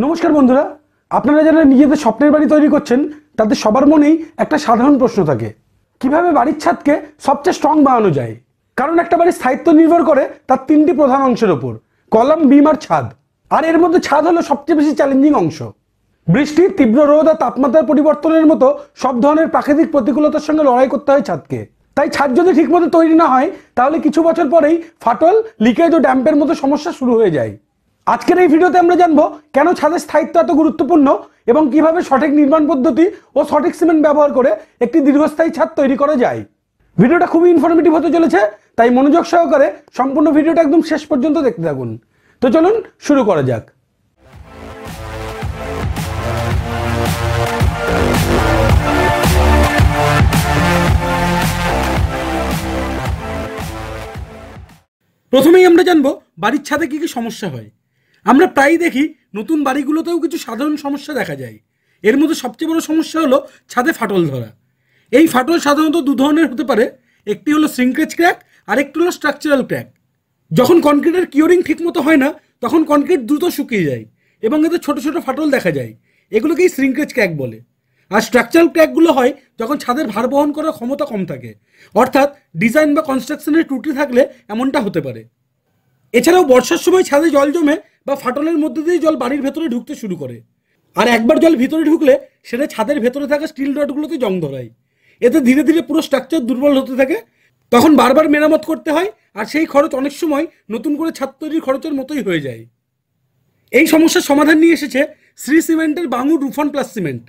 নমস্কার বন্ধুরা, আপনারা যারা নিজেদের স্বপ্নের বাড়ি তৈরি করছেন তাদের সবার মনেই একটা সাধারণ প্রশ্ন থাকে, কিভাবে বাড়ির ছাদকে সবচেয়ে স্ট্রং বানানো যায়। কারণ একটা বাড়ির স্থায়িত্ব নির্ভর করে তার তিনটি প্রধান অংশের উপর, কলাম, বিম আর ছাদ। আর এর মধ্যে ছাদ হলো সবচেয়ে বেশি চ্যালেঞ্জিং অংশ। বৃষ্টি, তীব্র রোদ আর তাপমাত্রার পরিবর্তনের মতো সব ধরনের প্রাকৃতিক প্রতিকূলতার সঙ্গে লড়াই করতে হয় ছাদকে। তাই ছাদ যদি ঠিকমতো তৈরি না হয় তাহলে কিছু বছর পরেই ফাটল, লিকেজ ও ড্যাম্পের মতো সমস্যা শুরু হয়ে যায়। আজকের এই ভিডিওতে আমরা জানবো কেন ছাদের স্থায়িত্ব এত গুরুত্বপূর্ণ এবং কিভাবে সঠিক নির্মাণ পদ্ধতি ও সঠিক সিমেন্ট ব্যবহার করে একটি দীর্ঘস্থায়ী ছাদ তৈরি করা যায়। ভিডিওটা খুবই ইনফরমেটিভ হতে চলেছে, তাই মনোযোগ সহকারে সম্পূর্ণ ভিডিওটা একদম শেষ পর্যন্ত দেখতে থাকুন। তো চলুন শুরু করা যাক। প্রথমেই আমরা জানবো বাড়ির ছাদে কি কি সমস্যা হয়। আমরা প্রায়ই দেখি নতুন বাড়িগুলোতেও কিছু সাধারণ সমস্যা দেখা যায়। এর মধ্যে সবচেয়ে বড় সমস্যা হলো ছাদে ফাটল ধরা। এই ফাটল সাধারণত দু ধরনের হতে পারে, একটি হলো শ্রিঙ্কেজ ক্র্যাক আর একটি হলো স্ট্রাকচারাল ক্র্যাক। যখন কনক্রিটের কিওরিং ঠিকমতো হয় না তখন কনক্রিট দ্রুত শুকিয়ে যায় এবং এতে ছোট ছোট ফাটল দেখা যায়, এগুলোকেই শ্রিঙ্কেজ ক্র্যাক বলে। আর স্ট্রাকচারাল ক্র্যাকগুলো হয় যখন ছাদের ভার বহন করার ক্ষমতা কম থাকে, অর্থাৎ ডিজাইন বা কনস্ট্রাকশনের ত্রুটি থাকলে এমনটা হতে পারে। এছাড়াও বর্ষার সময় ছাদে জল জমে বা ফাটলের মধ্যে দিয়ে জল বাড়ির ভেতরে ঢুকতে শুরু করে, আর একবার জল ভিতরে ঢুকলে সেটা ছাদের ভেতরে থাকা স্টিল রডগুলোতে জং ধরায়। এতে ধীরে ধীরে পুরো স্ট্রাকচার দুর্বল হতে থাকে, তখন বারবার মেরামত করতে হয়, আর সেই খরচ অনেক সময় নতুন করে ছাদ তৈরির খরচের মতোই হয়ে যায়। এই সমস্যার সমাধান নিয়ে এসেছে শ্রী সিমেন্টের বাঙুর রুফন প্লাস সিমেন্ট।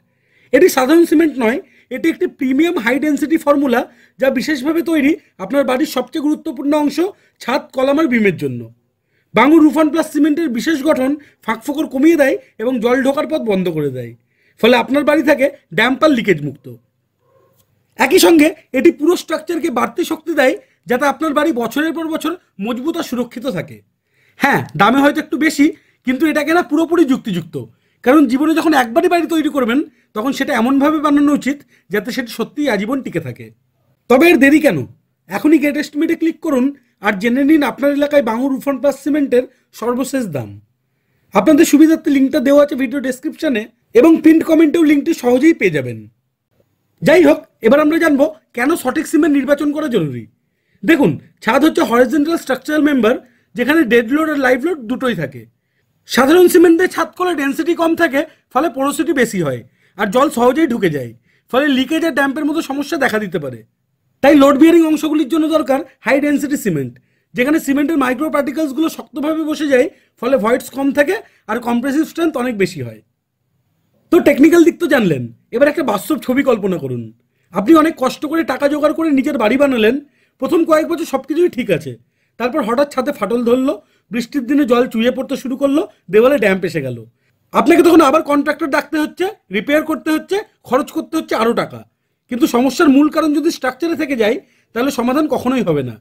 এটি সাধারণ সিমেন্ট নয়, এটি একটি প্রিমিয়াম হাই ডেন্সিটি ফর্মুলা যা বিশেষভাবে তৈরি আপনার বাড়ির সবচেয়ে গুরুত্বপূর্ণ অংশ ছাদ, কলাম আর বিমের জন্য। বাঙুর রুফন প্লাস সিমেন্টের বিশেষ গঠন ফাঁকফোকর কমিয়ে দেয় এবং জল ঢোকার পথ বন্ধ করে দেয়, ফলে আপনার বাড়ি থাকে ড্যাম্প আর লিকেজ মুক্ত। একই সঙ্গে এটি পুরো স্ট্রাকচারকে বাড়তি শক্তি দেয় যাতে আপনার বাড়ি বছরের পর বছর মজবুত আর সুরক্ষিত থাকে। হ্যাঁ, দামে হয়তো একটু বেশি, কিন্তু এটা কেনা পুরোপুরি যুক্তিযুক্ত। কারণ জীবনে যখন একবারই বাড়ি তৈরি করবেন তখন সেটা এমনভাবে বানানো উচিত যাতে সেটি সত্যিই আজীবন টিকে থাকে। তবে এর দেরি কেন? এখনই গেট এস্টিমেটে ক্লিক করুন আর জেনে নিন আপনার এলাকায় বাঙুর রুফন প্লাস সিমেন্টের সর্বশেষ দাম। আপনাদের সুবিধার্থে লিঙ্কটা দেওয়া আছে ভিডিও ডেসক্রিপশনে এবং পিন্ড কমেন্টেও লিঙ্কটি সহজেই পেয়ে যাবেন। যাই হোক, এবার আমরা জানবো কেন সঠিক সিমেন্ট নির্বাচন করা জরুরি। দেখুন, ছাদ হচ্ছে হরিজন্টাল স্ট্রাকচারাল মেম্বার, যেখানে ডেড লোড আর লাইভ লোড দুটোই থাকে। সাধারণ সিমেন্টের ছাদ করে ডেন্সিটি কম থাকে, ফলে পোরোসিটি বেশি হয় আর জল সহজেই ঢুকে যায়, ফলে লিকেজ আর ড্যাম্পের মতো সমস্যা দেখা দিতে পারে। তাই লোড বিয়ারিং অংশগুলির জন্য দরকার হাই ডেন্সিটি সিমেন্ট, যেখানে সিমেন্টের মাইক্রো পার্টিকেলসগুলো শক্তভাবে বসে যায়, ফলে ভয়েডস কম থাকে আর কম্প্রেসিভ স্ট্রেংথ অনেক বেশি হয়। তো টেকনিক্যাল দিক তো জানলেন, এবার একটা বাস্তব ছবি কল্পনা করুন। আপনি অনেক কষ্ট করে টাকা জোগাড় করে নিজের বাড়ি বানালেন। প্রথম কয়েক বছর সব কিছুই ঠিক আছে, তারপর হঠাৎ ছাদে ফাটল ধরলো, বৃষ্টির দিনে জল চুইয়ে পড়তে শুরু করলো, দেওয়ালে ড্যাম্প এসে গেল। আপনাকে তখন আবার কন্ট্রাক্টর ডাকতে হচ্ছে, রিপেয়ার করতে হচ্ছে, খরচ করতে হচ্ছে আরও টাকা। কিন্তু সমস্যার মূল কারণ যদি স্ট্রাকচারে থেকে যায় তাহলে সমাধান কখনোই হবে না।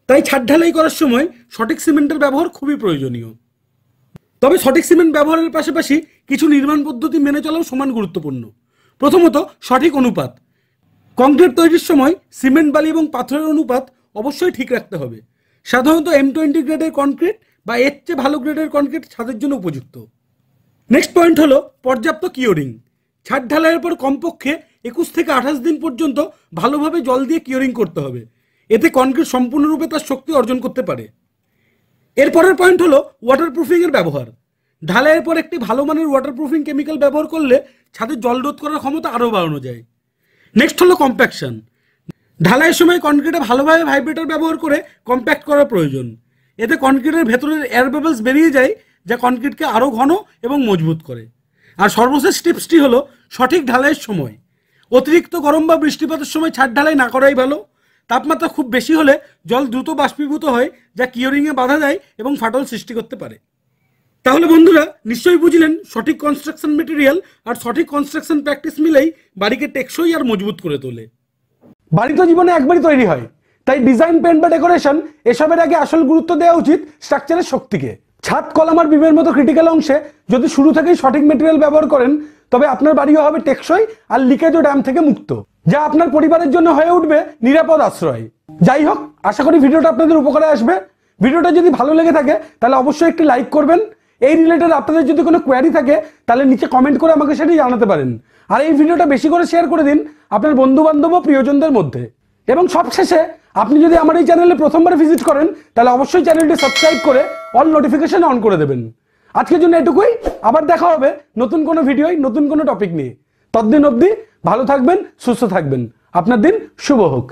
তাই ছাদ ঢালাই করার সময় সঠিক সিমেন্টের ব্যবহার খুবই প্রয়োজনীয়। তবে সঠিক সিমেন্ট ব্যবহারের পাশাপাশি কিছু নির্মাণ পদ্ধতি মেনে চলাও সমান গুরুত্বপূর্ণ। প্রথমত, সঠিক অনুপাত। কংক্রিট তৈরির সময় সিমেন্ট, বালি এবং পাথরের অনুপাত অবশ্যই ঠিক রাখতে হবে। সাধারণত M20 গ্রেডের কনক্রিট বা এর চেয়ে ভালো গ্রেডের কনক্রিট ছাদের জন্য উপযুক্ত। নেক্সট পয়েন্ট হলো পর্যাপ্ত কিওরিং। ছাদ ঢালাইয়ের পর কমপক্ষে 21 থেকে 28 দিন পর্যন্ত ভালোভাবে জল দিয়ে কিওরিং করতে হবে, এতে কনক্রিট সম্পূর্ণরূপে তার শক্তি অর্জন করতে পারে। এরপরের পয়েন্ট হলো ওয়াটারপ্রুফিংয়ের ব্যবহার। ঢালাইয়ের পর একটি ভালো মানের ওয়াটারপ্রুফিং কেমিক্যাল ব্যবহার করলে ছাদের জল রোধ করার ক্ষমতা আরও বাড়ানো যায়। নেক্সট হলো কম্প্যাকশন। ঢালাইয়ের সময় কনক্রিটে ভালোভাবে ভাইব্রেটর ব্যবহার করে কম্প্যাক্ট করা প্রয়োজন, এতে কনক্রিটের ভেতরের এয়ার বাবলস বেরিয়ে যায়, যা কনক্রিটকে আরও ঘন এবং মজবুত করে। আর সর্বশেষ টিপসটি হলো সঠিক ঢালাইয়ের সময়। অতিরিক্ত গরম বা বৃষ্টিপাতের সময় ছাদ ঢালাই না করাই ভালো। তাপমাত্রা খুব বেশি হলে জল দ্রুত বাষ্পীভূত হয়, যা কিওরিংয়ে বাধা দেয় এবং ফাটল সৃষ্টি করতে পারে। তাহলে বন্ধুরা, নিশ্চয়ই বুঝলেন সঠিক কনস্ট্রাকশন মেটেরিয়াল আর সঠিক কনস্ট্রাকশন প্র্যাকটিস মিলেই বাড়িকে টেকসই আর মজবুত করে তোলে। বাড়ি তো জীবনে একবারই তৈরি হয়, তাই ডিজাইন, পেন্ট বা ডেকোরেশন এসবের আগে আসল গুরুত্ব দেওয়া উচিত স্ট্রাকচারের শক্তিকে। ছাদ, কলাম আর বিমের মতো ক্রিটিক্যাল অংশে যদি শুরু থেকেই সঠিক মেটেরিয়াল ব্যবহার করেন তবে আপনার বাড়িও হবে টেকসই আর লিকেজ ও ড্যাম্প থেকে মুক্ত, যা আপনার পরিবারের জন্য হয়ে উঠবে নিরাপদ আশ্রয়। যাই হোক, আশা করি ভিডিওটা আপনাদের উপকারে আসবে। ভিডিওটা যদি ভালো লেগে থাকে তাহলে অবশ্যই একটি লাইক করবেন এই রিলেটেড আপনাদের যদি কোনো কোয়ারি থাকে তাহলে নিচে কমেন্ট করে আমাকে সেটি জানাতে পারেন। আর এই ভিডিওটা বেশি করে শেয়ার করে দিন আপনার বন্ধু বান্ধব ও প্রিয়জনদের মধ্যে। এবং সবশেষে আপনি যদি আমার এই চ্যানেলে প্রথমবার ভিজিট করেন তাহলে অবশ্যই চ্যানেলটি সাবস্ক্রাইব করে অল নোটিফিকেশন অন করে দেবেন। আজকের জন্য এটুকুই, আবার দেখা হবে নতুন কোনো ভিডিওয় নতুন কোনো টপিক নিয়ে। ততদিন অবধি ভালো থাকবেন, সুস্থ থাকবেন, আপনার দিন শুভ হোক।